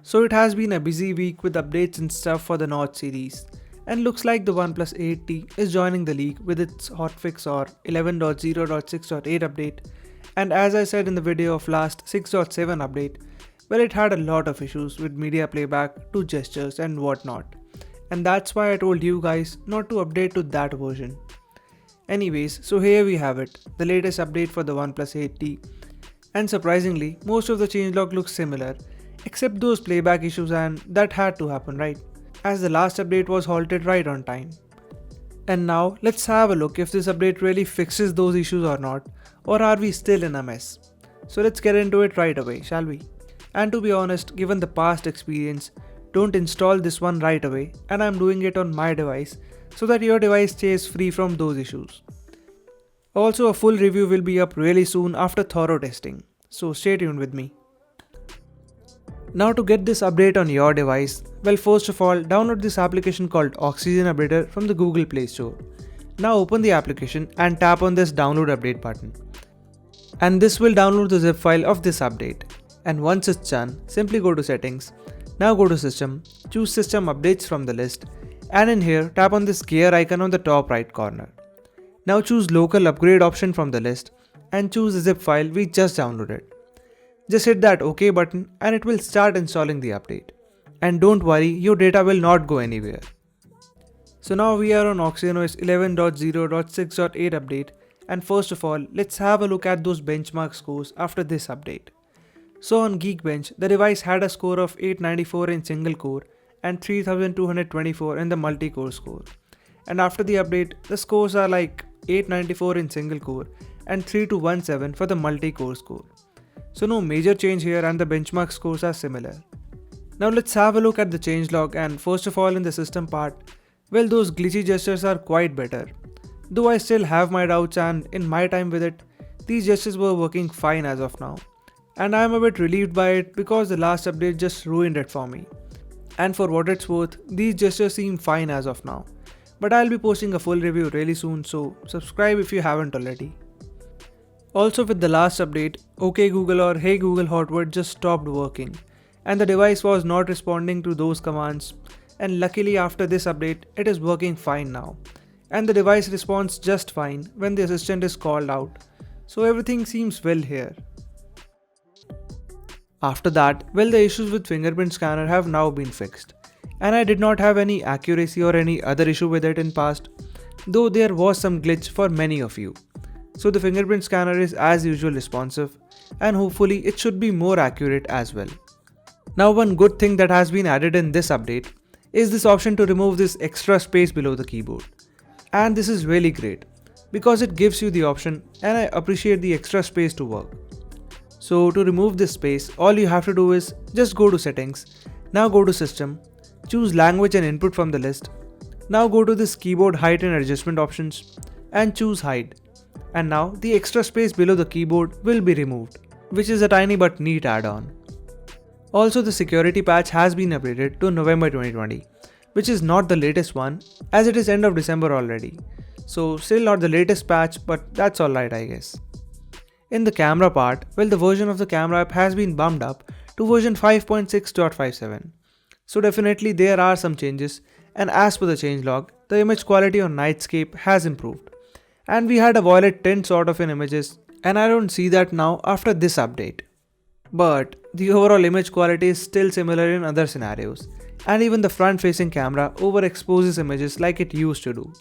So it has been a busy week with updates and stuff for the Nord series, and looks like the OnePlus 8T is joining the league with its HOTFIX or 11.0.6.8 update, and as I said in the video of last 6.7 update, well, it had a lot of issues with media playback to gestures and whatnot, and that's why I told you guys not to update to that version. Anyways, so here we have it, the latest update for the OnePlus 8T, and surprisingly, most of the changelog looks similar, except those playback issues, and that had to happen, right? As the last update was halted right on time. And now let's have a look if this update really fixes those issues or are we still in a mess? So let's get into it right away, shall we? And to be honest, given the past experience, don't install this one right away, and I'm doing it on my device so that your device stays free from those issues. Also, a full review will be up really soon after thorough testing, so stay tuned with me. Now to get this update on your device, well, first of all, download this application called Oxygen Updater from the Google Play Store. Now open the application and tap on this download update button. And this will download the zip file of this update. And once it's done, simply go to settings. Now go to system, choose system updates from the list, and in here tap on this gear icon on the top right corner. Now choose local upgrade option from the list and choose the zip file we just downloaded. Just hit that OK button and it will start installing the update. And don't worry, your data will not go anywhere. So now we are on OxygenOS 11.0.6.8 update, and first of all, let's have a look at those benchmark scores after this update. So on Geekbench, the device had a score of 894 in single core and 3224 in the multi-core score. And after the update, the scores are like 894 in single core and 3217 for the multi-core score. So no major change here and the benchmark scores are similar. Now let's have a look at the changelog, and first of all in the system part, well, those glitchy gestures are quite better. Though I still have my doubts, and in my time with it, these gestures were working fine as of now. And I am a bit relieved by it because the last update just ruined it for me. And for what it's worth, these gestures seem fine as of now. But I'll be posting a full review really soon, so subscribe if you haven't already. Also, with the last update, OK Google or Hey Google hotword just stopped working, and the device was not responding to those commands, and luckily after this update it is working fine now, and the device responds just fine when the assistant is called out, so everything seems well here. After that, well, the issues with fingerprint scanner have now been fixed, and I did not have any accuracy or any other issue with it in past, though there was some glitch for many of you. So the fingerprint scanner is as usual responsive, and hopefully it should be more accurate as well. Now one good thing that has been added in this update is this option to remove this extra space below the keyboard. And this is really great because it gives you the option, and I appreciate the extra space to work. So to remove this space, all you have to do is just go to settings, now go to system, choose language and input from the list, now go to this keyboard height and adjustment options and choose hide. And now the extra space below the keyboard will be removed, which is a tiny but neat add-on. Also, the security patch has been updated to November 2020, which is not the latest one as it is end of December already. So still not the latest patch, but that's alright, I guess. In the camera part, well, the version of the camera app has been bumped up to version 5.6.57. So definitely there are some changes, and as per the changelog, the image quality on Nightscape has improved. And we had a violet tint sort of in images, and I don't see that now after this update. But the overall image quality is still similar in other scenarios, and even the front facing camera overexposes images like it used to do,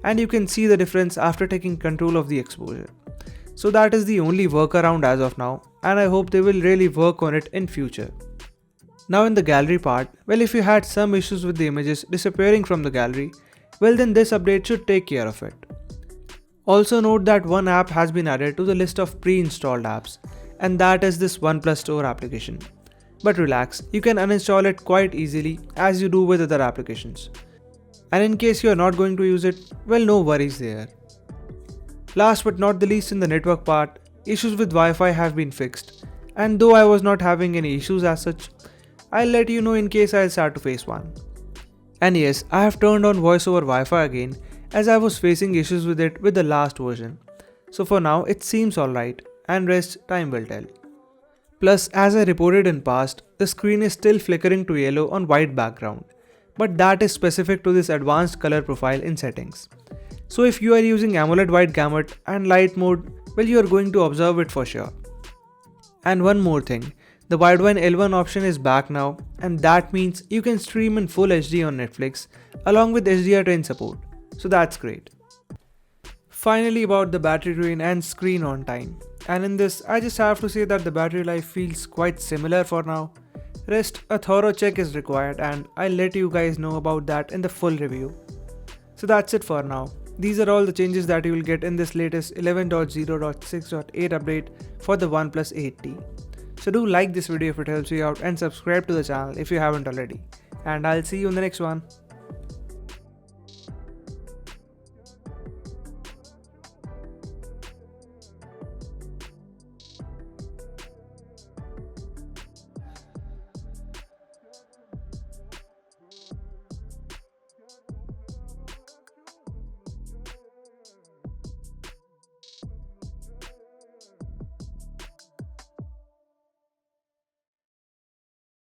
and you can see the difference after taking control of the exposure. So that is the only workaround as of now, and I hope they will really work on it in future. Now in the gallery part, well, if you had some issues with the images disappearing from the gallery, well, then this update should take care of it. Also note that one app has been added to the list of pre-installed apps, and that is this Oneplus Nord application. But relax, you can uninstall it quite easily as you do with other applications. And in case you are not going to use it, well, no worries there. Last but not the least, in the network part, issues with Wi-Fi have been fixed, and though I was not having any issues as such, I'll let you know in case I'll start to face one. And yes, I have turned on voice over Wi-Fi again as I was facing issues with it with the last version. So for now it seems alright, and rest time will tell. Plus, as I reported in past, the screen is still flickering to yellow on white background, but that is specific to this advanced color profile in settings. So if you are using AMOLED white gamut and light mode, well, you are going to observe it for sure. And one more thing, the wideband L1 option is back now, and that means you can stream in full HD on Netflix along with HDR10 support, so that's great. Finally, about the battery drain and screen on time. And in this, I just have to say that the battery life feels quite similar for now. Rest, a thorough check is required, and I'll let you guys know about that in the full review. So that's it for now. These are all the changes that you will get in this latest 11.0.6.8 update for the OnePlus 8T. So do like this video if it helps you out and subscribe to the channel if you haven't already. And I'll see you in the next one.